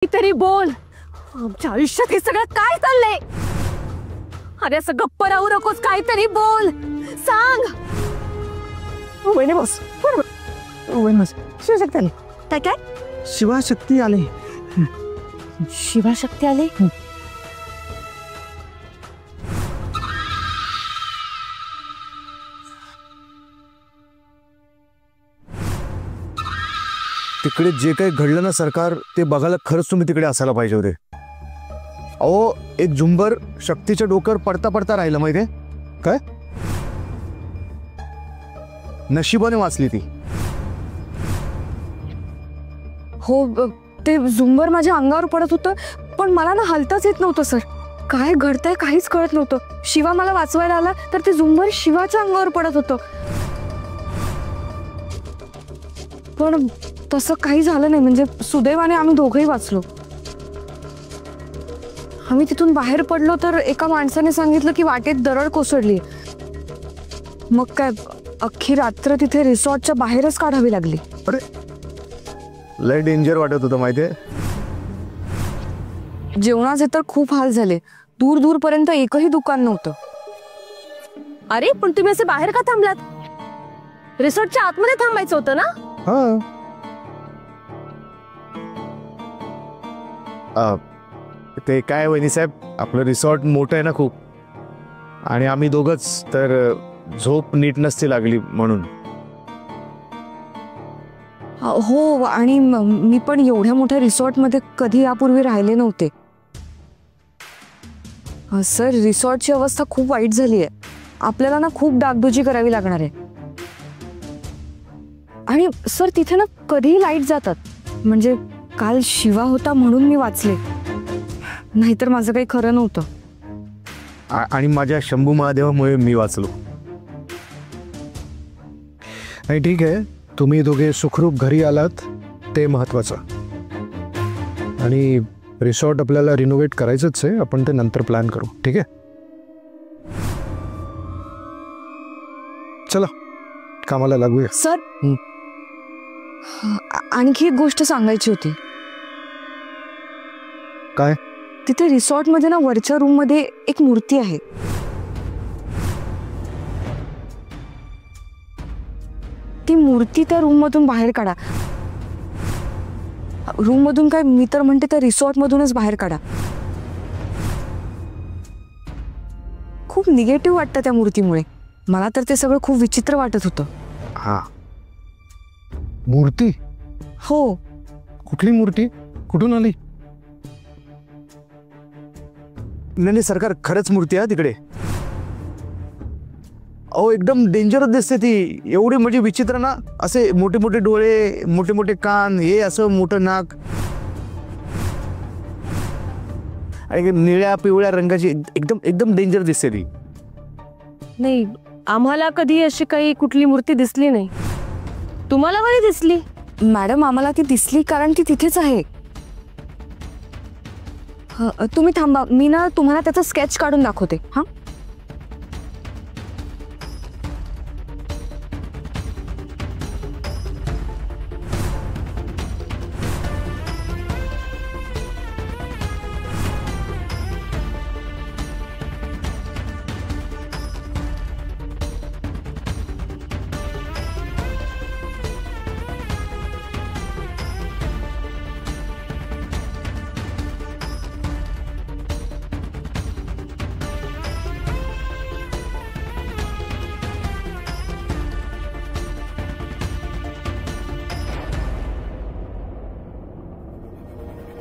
तरी बोल, आमच्या आयुष्यात हे सगळं काय चाललंय? अरे असं गप्प राहू नकोस, काहीतरी बोल, सांग. वहिनी बस, वहिनी बस. शिवशक्ती आली. काय काय? शिवशक्ती आली. शिवशक्ती आली? तिकडे जे काही घडलं ना सरकार, ते बघायला खरंच तुम्ही तिकडे असायला पाहिजे होते. अहो, एक झुंबर शक्तीच्या डोक्यावर पडता पडता राहिलं माहितीये काय? नशिबाने वाचली ती. हो, ते झुंबर माझ्या अंगावर पडत होतं, पण मला ना हलताच येत नव्हतं सर. काय घडतंय काहीच कळत नव्हतं. शिवा मला वाचवायला आला तर ते झुंबर शिवाच्या अंगावर पडत होतं. पण तसं काही झालं नाही. म्हणजे सुदैवाने आम्ही दोघंही वाचलो. आम्ही तिथून बाहेर पडलो तर एका माणसाने सांगितलं की वाटेत दरड कोसळली. मग काय अख्खी रात्र तिथे रिसॉर्टच्या बाहेरच काढावी लागली. अरे लय डेंजर वाटत होतं माहितीये. जेवणाचे तर खूप हाल झाले. दूर दूर पर्यंत एकही दुकान नव्हतं. अरे पण तुम्ही असे बाहेर का थांबलात? रिसॉर्टच्या आतमध्ये थांबायचं होतं ना? हा, ते काय वहिनी साहेब, आपलं रिसॉर्ट मोठं आहे ना खूप, आणि आम्ही दोघंच, तर झोप नीट नसती लागली म्हणून. हो, आणि मी पण एवढ्या मोठ्या रिसॉर्टमध्ये कधी यापूर्वी राहिले नव्हते. सर, रिसॉर्टची अवस्था खूप वाईट झाली आहे. आपल्याला ना खूप डागडुजी करावी लागणार आहे. आणि सर तिथे ना कधीही लाईट जातात. म्हणजे काल शिवा होता म्हणून मी वाचले, नाहीतर माझं काही खरं नव्हतं. आणि माझ्या शंभू महादेवामुळे मी वाचलो. नाही ठीक आहे, तुम्ही दोघे सुखरूप घरी आलात ते महत्वाचं. आणि रिसॉर्ट आपल्याला रिनोव्हेट करायचंच आहे. आपण ते नंतर प्लॅन करू, ठीक आहे? चला कामाला लागूया. सर, आणखी एक गोष्ट सांगायची होती. काय? तिथे रिसॉर्टमध्ये ना वरच्या रूम मध्ये एक मूर्ती आहे. ती मूर्ती त्या रूम मधून बाहेर काढा. रूम मधून काय, मी तर म्हणते त्या रिसॉर्ट मधूनच बाहेर काढा. खूप निगेटिव्ह वाटतं त्या मूर्तीमुळे. मला तर ते सगळं खूप विचित्र वाटत होतं. हा, मूर्ती? हो. कुठली मूर्ती? कुठून आली? नाही सरकार, खरंच मूर्ती आहे तिकडे. अहो एकदम डेंजरस दिसते ती. एवढी म्हणजे विचित्र ना, असे मोठे मोठे डोळे, मोठे मोठे कान, हे असं मोठं नाक, आणि निळ्या पिवळ्या रंगाची, एकदम एकदम डेंजर दिसते ती. नाही, आम्हाला कधी अशी काही कुठली मूर्ती दिसली नाही. तुम्हाला कधी दिसली? मॅडम, आम्हाला ती दिसली कारण ती तिथेच आहे. तुम्ही थांबा, मी ना तुम्हाला त्याचा स्केच काढून दाखवते. हा,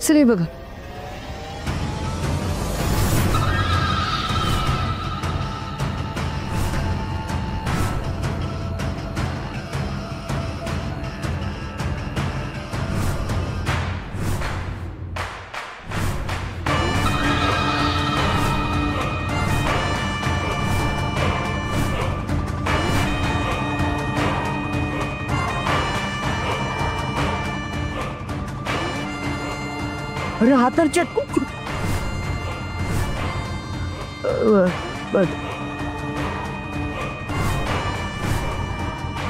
सर बघा. अरे हा तर चटकू.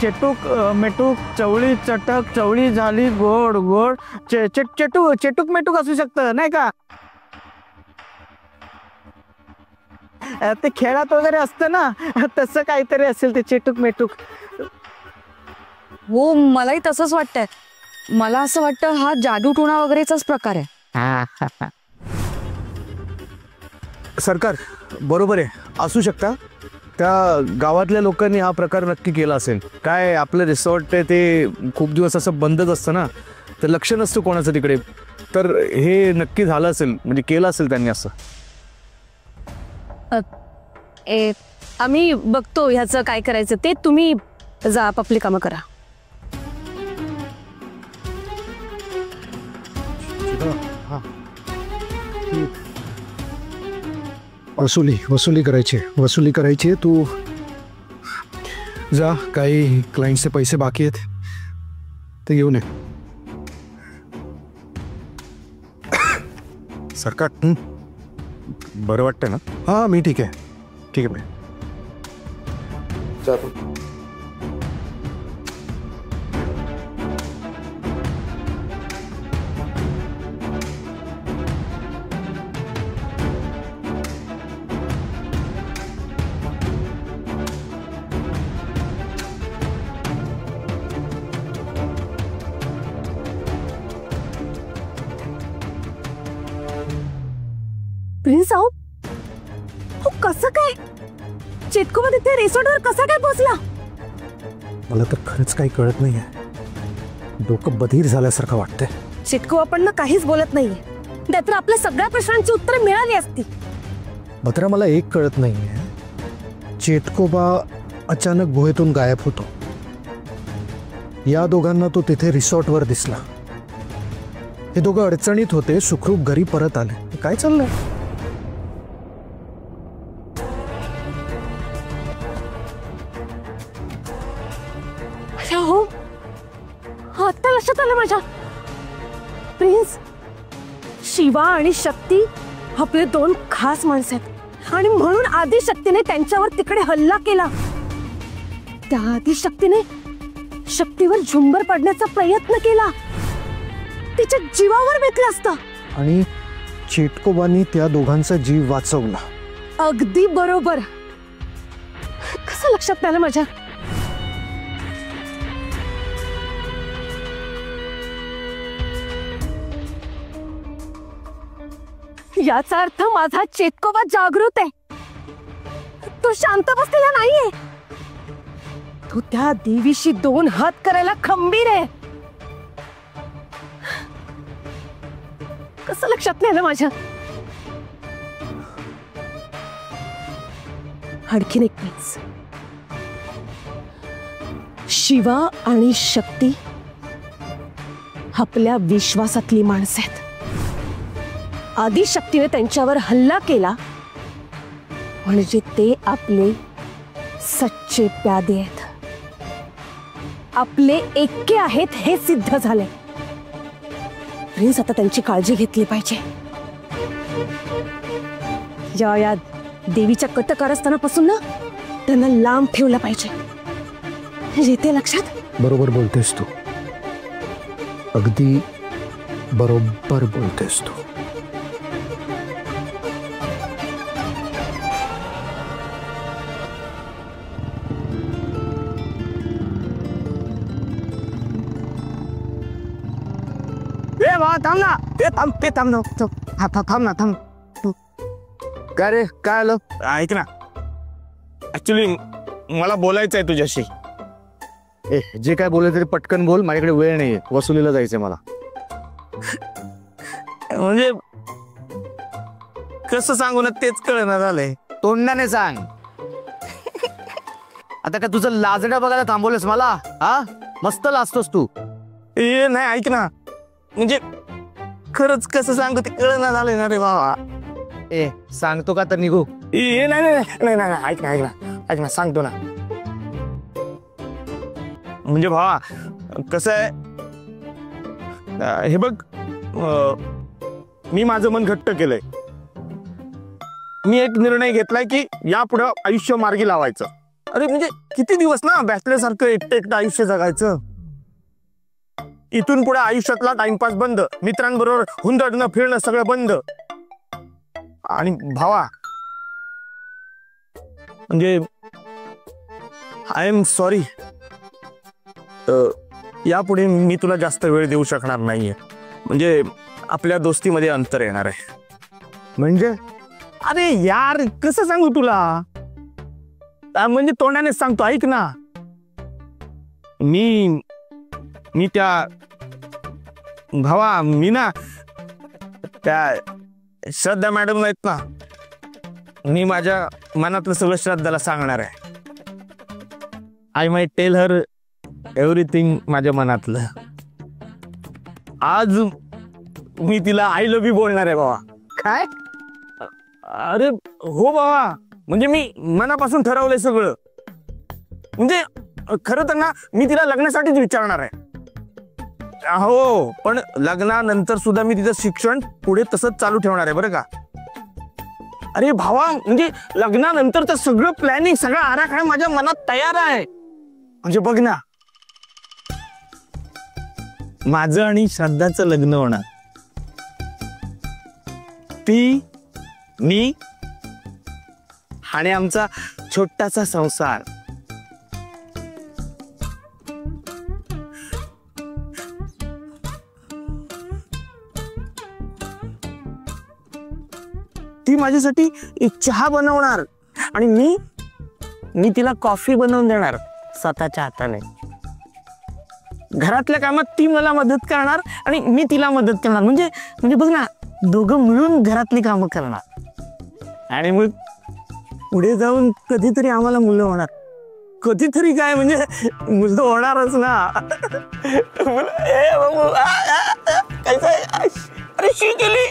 चेटूक मेटूक चवळी चटक चवळी झाली गोड गोड चेटूक मेटूक असू शकतं नाही का? ते खेळात वगैरे असतं ना तसं काहीतरी असेल ते चेटूक मेटूक. हो मलाही तसंच वाटतंय. मला असं वाटतं हा जादू टोणा वगैरेचाच प्रकार आहे. सरकार बरोबर आहे, असू शकता. त्या गावातल्या लोकांनी हा प्रकार नक्की केला असेल. काय आपलं रिसॉर्ट आहे ते खूप दिवस असं बंदच असतं ना, तर लक्ष नसतं कोणाचं तिकडे. तर हे नक्की झालं असेल, म्हणजे केलं असेल त्यांनी असं. आम्ही बघतो ह्याचं काय करायचं ते. तुम्ही जा आपापली कामं करा. वसुली करायची. तू जा, काही क्लायंटचे पैसे बाकी आहेत ते घेऊन ये. सरकार बरं वाटतं ना? हां मी ठीक आहे भाई. प्रिन्स आहो, हो कसं काय चेटकोबा तिथे रिसॉर्टवर कसा काय पोहोचला? मला तर खरंच काही कळत नाहीये. डोकं बधीर झाल्यासारखं वाटतंय. चेटकोबा पण ना काहीच बोलत नाहीये. नाहीतर आपल्या सगळ्या प्रश्नांची उत्तरं मिळाली असती. मात्र मला एक कळत नाहीये, चेटकोबा अचानक गुहेतून गायब होतो. या दोघांना तो तिथे रिसॉर्टवर दिसला. हे दोघं अडचणीत होते, सुखरूप घरी परत आले. काय चाललंय? हो आता लक्षात आलं माझ्या. प्रिन्स, शिवा आणि शक्ती आपले दोन खास माणसं आहेत आणि म्हणून आदिशक्तीने त्यांच्यावर तिकडे हल्ला केला. त्या आदिशक्तीने शक्तीवर झुंबर पडण्याचा प्रयत्न केला. तिच्या जीवावर बेतलं असतं. आणि चेटकोबांनी त्या दोघांचा जीव वाचवला. अगदी बरोबर. कसं लक्षात आलं माझ्या? याचा अर्थ माझा चेटकोबा जागृत आहे. तो शांत बसलेला नाहीये. तो त्या देवीशी दोन हात करायला खंबीर आहे. कसं लक्षात नाही आलं माझ्या? आणखीन एक प्रिन्स, शिवा आणि शक्ती आपल्या विश्वासातली माणसं आहेत. आदिशक्तीने त्यांच्यावर हल्ला केला म्हणजे ते आपले सच्चे प्यादे आहेत. आपले एक्के आहेत हे सिद्ध झाले. प्रिन्स आता त्यांची काळजी घेतली पाहिजे. या देवीच्या कटकारस्थानापासून ना त्यांना लांब ठेवलं पाहिजे. येते लक्षात? बरोबर बोलतेस तू. अगदी बरोबर बोलतेस तू. थांब ना. ते थांब ना. काय रे, काय आलं? ऐक ना, ऍक्च्युली मला बोलायचं आहे तुझ्याशी. जे काय बोलायचं ते पटकन बोल, माझ्याकडे वेळ नाहीये. वसुलीला जायचंय मला. म्हणजे कसं सांगू ना तेच कळना झालंय. तोंडाने सांग. आता काय तुझं लाजड्या बघायला थांबवलंस मला? हा, मस्त लाजतोस तू. नाही ऐक ना, म्हणजे खरंच कसं सांगू ते कळना झालंय ना रे बाबा. सांगतो का तर निघू? नाही ऐक ना सांगतो ना. म्हणजे भावा कसं आहे, हे बघ, मी माझं मन घट्ट केलंय. मी एक निर्णय घेतलाय की यापुढे आयुष्य मार्गी लावायचं. अरे म्हणजे किती दिवस ना बॅचलर सारखं एकटं एकटं आयुष्य जगायचं. इथून पुढे आयुष्यातला टाइमपास बंद, मित्रांबरोबर हुंदडणं फिरणं सगळं बंद. आणि भावा म्हणजे आय एम सॉरी, यापुढे मी तुला जास्त वेळ देऊ शकणार नाहीये. म्हणजे आपल्या दोस्तीमध्ये अंतर येणार आहे. म्हणजे अरे यार कसं सांगू तुला, म्हणजे तोंडाने सांगतो, ऐक ना. मी त्या भावा मी ना त्या श्रद्धा मॅडम आहेत ना, मी माझ्या मनातलं सगळं श्रद्धाला सांगणार आहे. I might tell her everything माझ्या मनातलं. आज मी तिला आय लव्ह यू बोलणार आहे बाबा. काय? अरे हो बाबा, म्हणजे मी मनापासून ठरवलंय सगळं. म्हणजे खरं तर ना मी तिला लग्नासाठीच विचारणार आहे. हो, पण लग्नानंतर सुद्धा मी तिचं शिक्षण पुढे तसंच चालू ठेवणार आहे बरं का. अरे भावा, म्हणजे लग्नानंतरचं सगळं प्लॅनिंग, सगळा आराखडा माझ्या मनात तयार आहे. म्हणजे बघ ना, माझं आणि श्रद्धाचं लग्न होणार. ती, मी आणि आमचा छोटासा संसार. ती माझ्यासाठी चहा बनवणार आणि मी तिला कॉफी बनवून देणार स्वतःच्या हाताने. घरातल्या कामात ती मला मदत करणार आणि मी तिला मदत करणार. म्हणजे बघ ना, दोघं मिळून घरातली कामं करणार. आणि मग पुढे जाऊन कधीतरी आम्हाला मुलं होणार. कधीतरी काय, म्हणजे मुलं होणारच ना. अरे शी केली.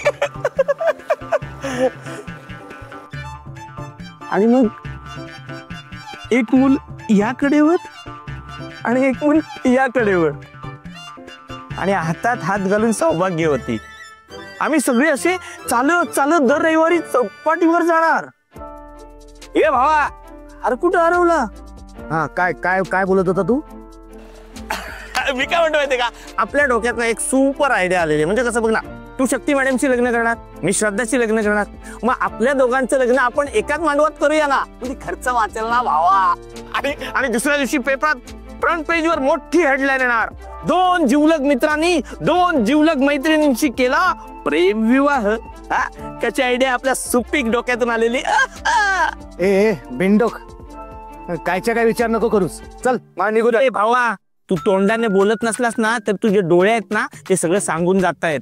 आणि मग एक मूल या कडेवर आणि एक मूल या कडेवर, आणि हातात हात घालून सौभाग्यवती. आम्ही सगळे असे चालत चालत दर रविवारी चौपाटीवर जाणार. ए भावा, अरे कुठं हरवला? हा, काय काय काय बोलत होता तू? मी काय म्हणतो माहितीये का, आपल्या डोक्यात एक सुपर आयडिया आलेली. म्हणजे कसं बघ ना, तू शक्ती मॅडमशी लग्न करणार, मी श्रद्धाशी लग्न करणार. मग आपल्या दोघांचं लग्न आपण एकाच मांडवात करूया ना, म्हणजे खर्च वाचेल ना भावा. आणि दुसऱ्या दिवशी पेपरात फ्रंट पेजवर मोठी हेडलाईन येणार, 2 जिवलग मित्रांनी 2 जिवलग मैत्रिणींशी केला प्रेम विवाह. कशी आयडिया आपल्या सुपीक डोक्यातून आलेली. ए बिंडोक, कायच्या काय विचार नको करूस. चल मला निघू दे. भावा, तू तोंडाने बोलत नसलास ना तर तुझे डोळे आहेत ना ते सगळं सांगून जातायत.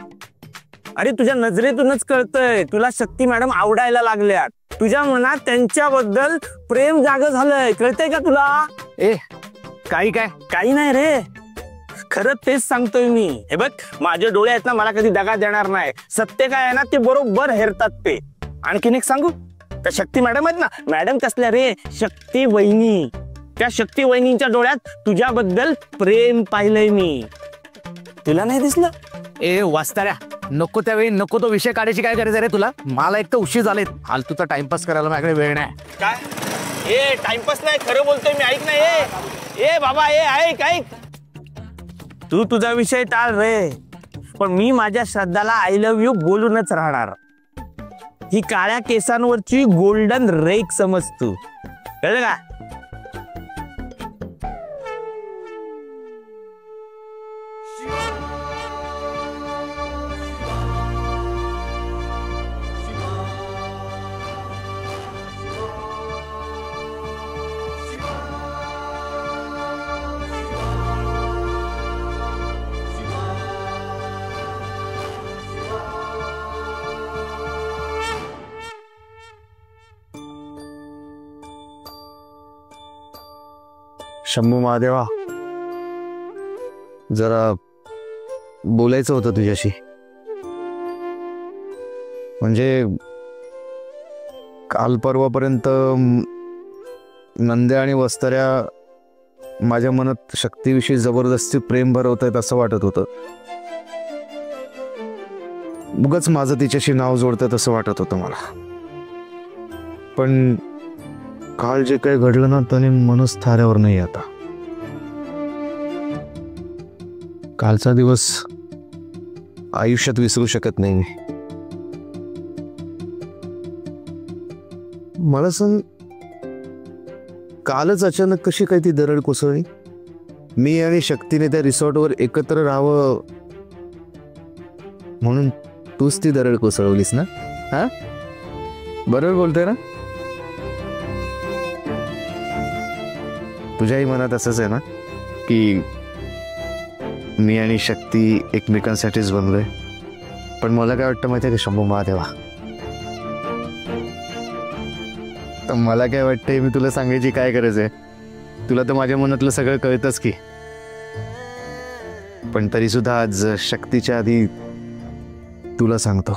अरे तुझ्या नजरेतूनच कळतंय तुला शक्ती मॅडम आवडायला लागल्यात. तुझ्या मनात त्यांच्याबद्दल प्रेम जाग झालंय. कळतंय का तुला? ए काही नाही रे, खरं तेच सांगतोय मी. हे बघ, माझे डोळे आहेत ना, मला कधी दगा देणार नाही. सत्य काय आहे ना ते बरोबर हेरतात ते. आणखीन एक सांगू, त्या शक्ती मॅडम आहेत ना, मॅडम कसल्या रे, शक्ती वहिनी. त्या शक्ती वहिनींच्या डोळ्यात तुझ्याबद्दल प्रेम पाहिलंय मी. तुला नाही दिसलं? ए वाचताऱ्या, नको त्यावेळी नको तो विषय काढायची काय गरज आहे रे तुला? मला एक तर उशीर झाले, फालतूचा टाइमपास करायला माझ्याकडे वेळ नाही. काय? ए टाइमपास नाही, खरं बोलतोय मी. ऐक ना, ए बाबा, ऐक. तू तुझा विषय टाळ रे, पण मी माझ्या श्रद्धाला आय लव्ह यू बोलूनच राहणार. ही काळ्या केसांवरची गोल्डन रेख समज तू. कळलं का? शंभू महादेवा, जरा बोलायचं होतं तुझ्याशी. म्हणजे काल परवापर्यंत नंद्या आणि वस्ताऱ्या माझ्या मनात शक्तीविषयी जबरदस्ती प्रेम भरवतायत असं वाटत होतं. उगाच माझं तिच्याशी नाव जोडतात असं वाटत होतं मला. पण काल जे काही घडलं ना त्याने मनच थाऱ्यावर नाही आता. कालचा दिवस आयुष्यात विसरू शकत नाही मी. मला सांग, कालच अचानक कशी काय ती दरड कोसळली? मी आणि शक्तीने त्या रिसॉर्टवर एकत्र राहावं म्हणून तूच ती दरड कोसळवलीस ना? हा, बरोबर बोलतोय ना? तुझ्याही मनात असंच आहे ना की मी आणि शक्ती एकमेकांसाठीच बनलोय? पण मला काय वाटतं माहितीये का शंभू महादेवा, तर मला काय वाटतंय, मी तुला सांगायची काय गरज आहे? तुला तर माझ्या मनातलं सगळं कळतंच की. पण तरी सुद्धा आज शक्तीच्या आधी तुला सांगतो,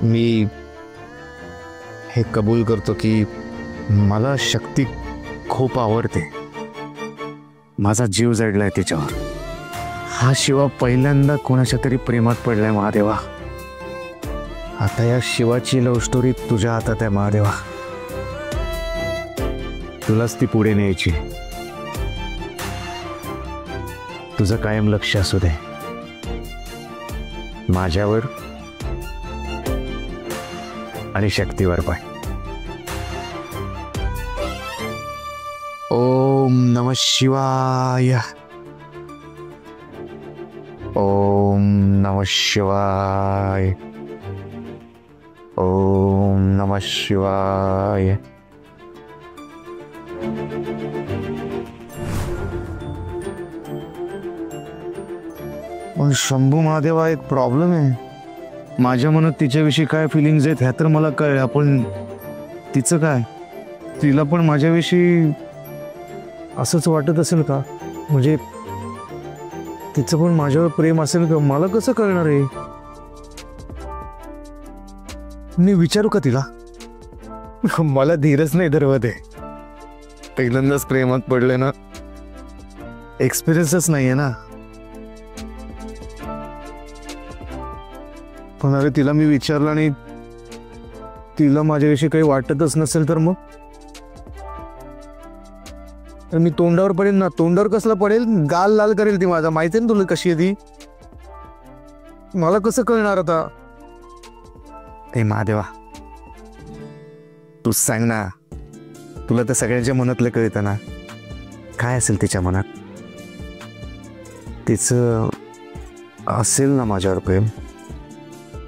मी हे कबूल करतो की मला शक्ती खूप आवडते. माझा जीव जडलाय तिच्यावर. हा शिवा पहिल्यांदा कोणाच्या तरी प्रेमात पडलाय महादेवा. आता या शिवाची लव्ह स्टोरी तुझ्या हातात आहे महादेवा. तुलाच ती पुढे न्यायची. तुझं कायम लक्ष असू दे माझ्यावर आणि शक्तीवर पण. ओम नमः शिवाय. ओम नमः शिवाय. ओम नमः शिवाय. पण शंभू महादेवा, एक प्रॉब्लेम आहे. माझ्या मनात तिच्याविषयी काय फिलिंग्स आहेत ह्या तर मला कळलं, पण तिचं काय? तिला पण माझ्याविषयी असंच वाटत असेल का? म्हणजे तिचं पण माझ्यावर प्रेम असेल का? मला कसं कळणार आहे? मी विचारू का तिला? मला धीरच नाही धरवत आहे. पहिल्यांदाच प्रेमात पडले ना, एक्सपिरियन्सच नाहीये ना. पण अरे तिला मी विचारलं आणि तिला माझ्याविषयी काही वाटतच नसेल तर मग मी तोंडावर पडेल ना. तोंडावर कसला पडेल? गाल लाल करेल ती माझा. माहिती आहे ना तुला कशी आहे ती. मला कसं कळणार आता? हे महादेवा, तूच सांग ना. तुला तर सगळ्यांच्या मनातलं कळतं ना. काय असेल तिच्या मनात? तिचं असेल ना माझ्यावर प्रेम.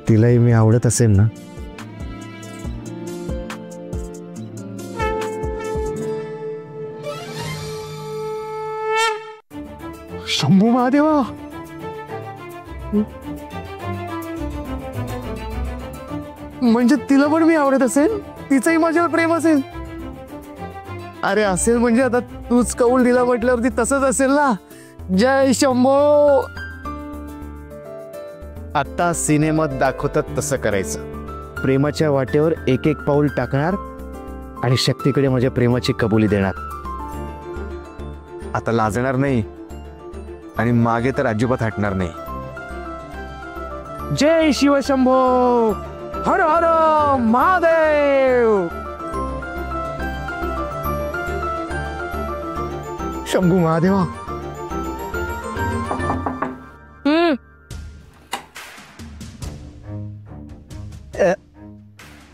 तिलाही मी आवडत असेल ना. शंभू महादेवा, म्हणजे तिला पण मी आवडत असेल, तिचंही माझ्यावर प्रेम असेल. अरे असेल म्हणजे आता तूच कौल दिला म्हटल्यावरती तसंच असेल ना. जय शंभो. आता सिनेमात दाखवतात तसं करायचं. प्रेमाच्या वाटेवर एक एक पाऊल टाकणार आणि शक्तीकडे माझ्या प्रेमाची कबुली देणार. आता लाजणार नाही आणि मागे तर अजिबात हटणार नाही. जय शिवशंभो. हर हर महादेव. शंभू महादेवा.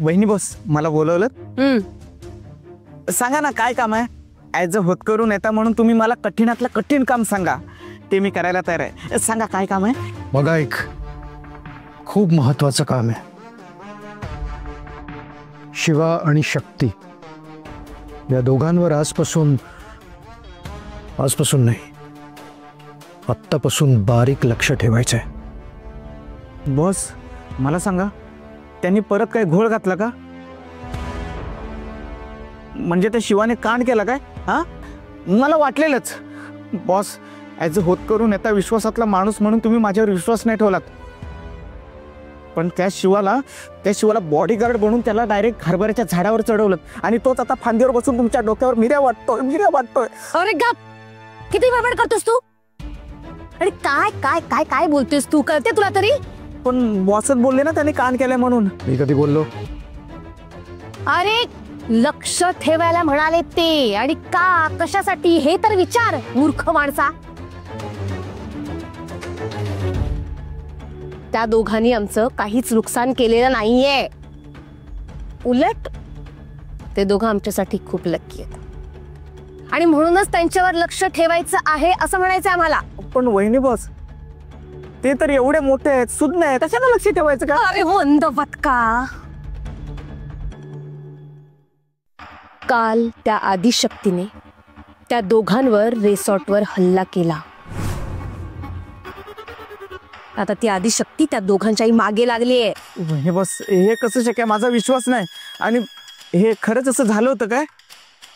वहिनी बॉस, मला बोलवलं? सांगा ना काय काम आहे? ॲज अ होतकरू नेता म्हणून तुम्ही मला कठीणातलं कठीण काम सांगा, ते मी करायला तयार आहे. सांगा काय काम आहे? बघा, एक खूप महत्वाचं काम आहे. शिवा आणि शक्ती या दोघांवर आजपासून नाही, आत्तापासून बारीक लक्ष ठेवायचं आहे. बॉस मला सांगा, त्यांनी परत काय घोळ घातला का? म्हणजे त्या शिवाने कांड केला काय? हा, मला वाटलेलंच. बॉस, ॲज अ होतकरू नेता, विश्वासातला माणूस म्हणून तुम्ही माझ्यावर विश्वास नाही ठेवलात. पण त्या शिवाला बॉडीगार्ड बनवून त्याला डायरेक्ट हरभऱ्याच्या झाडावर चढवलं आणि तोच आता फांदीवर बसून तुमच्या डोक्यावर मिऱ्या वाटतोय. अरे गप, किती बडबड करतोस तू? अरे काय काय काय काय बोलतोस तू? कळते तुला तरी? पण बॉसच बोलले ना त्याने कांड केलाय म्हणून. मी कधी बोललो? अरे लक्ष ठेवायला म्हणाले ते, आणि का, कशासाठी हे तर विचार मूर्ख माणसा. त्या दोघांनी आमचं काहीच नुकसान केलेलं नाहीये. उलट ते दोघं आमच्यासाठी खूप लक्की आहेत, आणि म्हणूनच त्यांच्यावर लक्ष ठेवायचं आहे असं म्हणायचं आम्हाला. पण वहिनी बॉस, ते तर एवढे मोठे आहेत, सुज्ञ आहेत, कशाला लक्ष ठेवायचं का? अरे मंदवत का. काल त्या आदिशक्तीने त्या दोघांवर रिसॉर्टवर हल्ला केला. आता ती आदिशक्ती त्या दोघांच्याही मागे लागली आहे. वहिनी बॉस, हे कसं शक्य? माझा विश्वास नाही. आणि हे खरंच असं झालं होतं काय?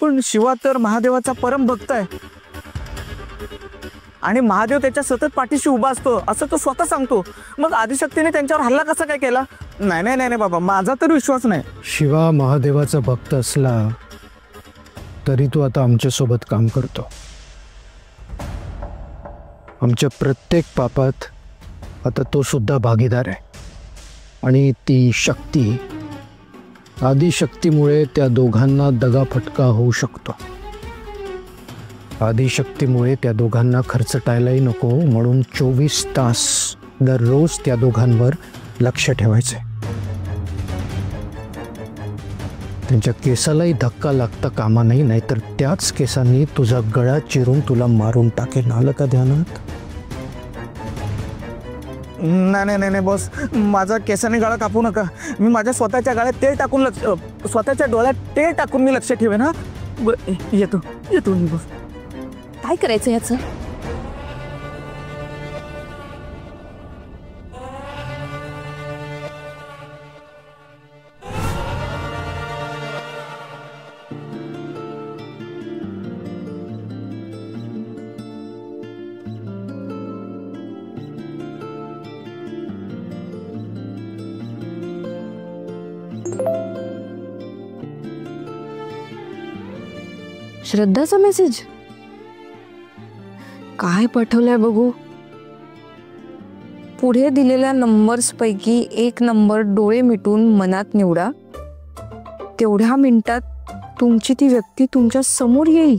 पण शिवा तर महादेवाचा परम भक्त आहे, आणि महादेव त्याच्या सतत पाठीशी उभा असतो असं तो स्वतः सांगतो. मग आदिशक्तीने त्यांच्यावर हल्ला कसा काय केला? नाही नाही नाही बाबा, माझा तर विश्वास नाही. शिवा महादेवाचा भक्त असला तरी तो आता आमच्यासोबत काम करतो. आमच्या प्रत्येक पापात आता तो सुद्धा भागीदार आहे, आणि ती शक्ती, आदिशक्तीमुळे त्या दोघांना दगाफटका होऊ शकतो. आदिशक्तीमुळे त्या दोघांना खर्चटायलाही नको, म्हणून 24 तास दररोज त्या दोघांवर लक्ष ठेवायचे. त्यांच्या केसालाही धक्का लागता कामा नाही, नाहीतर त्याच केसांनी तुझा गळा चिरून तुला मारून टाकेल. आलं का ध्यानात? नाही नाही नाही बॉस, माझा केसाने गळा कापू नका. मी माझ्या स्वतःच्या गळ्यात तेल टाकून स्वतःच्या डोळ्यात तेल टाकून मी लक्ष ठेवेन. हा, येतो येतो मी बॉस. काय करायचं याचं? श्रद्धाचा मेसेज काय पाठवलाय बघू. पुढे दिलेल्या नंबर्स पैकी एक नंबर डोळे मिटून मनात निवडा. तेवढ्या मिनिटात तुमची ती व्यक्ती तुमच्या समोर येईल.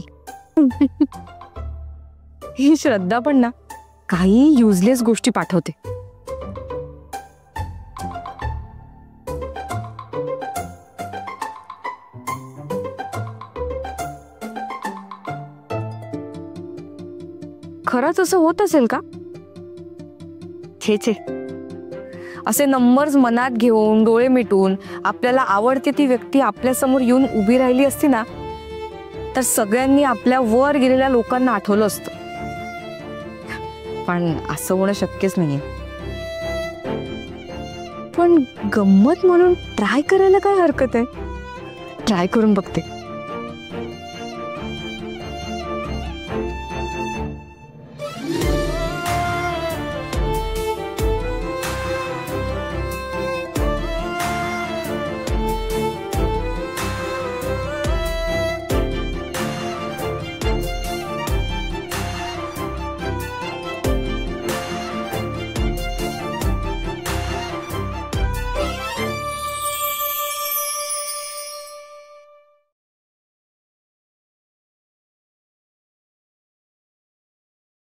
ही श्रद्धा पण ना काही युजलेस गोष्टी पाठवते. खरंच असं होत असेल का? छे छे, असे नंबर्स मनात घेऊन डोळे मिटून आपल्याला आवडते ती व्यक्ती आपल्या समोर येऊन उभी राहिली असती ना, तर सगळ्यांनी आपल्या वर गेलेल्या लोकांना आठवलं असतं. पण असं होणं शक्यच नाहीये. पण गंमत म्हणून ट्राय करायला काय हरकत आहे? ट्राय करून बघते.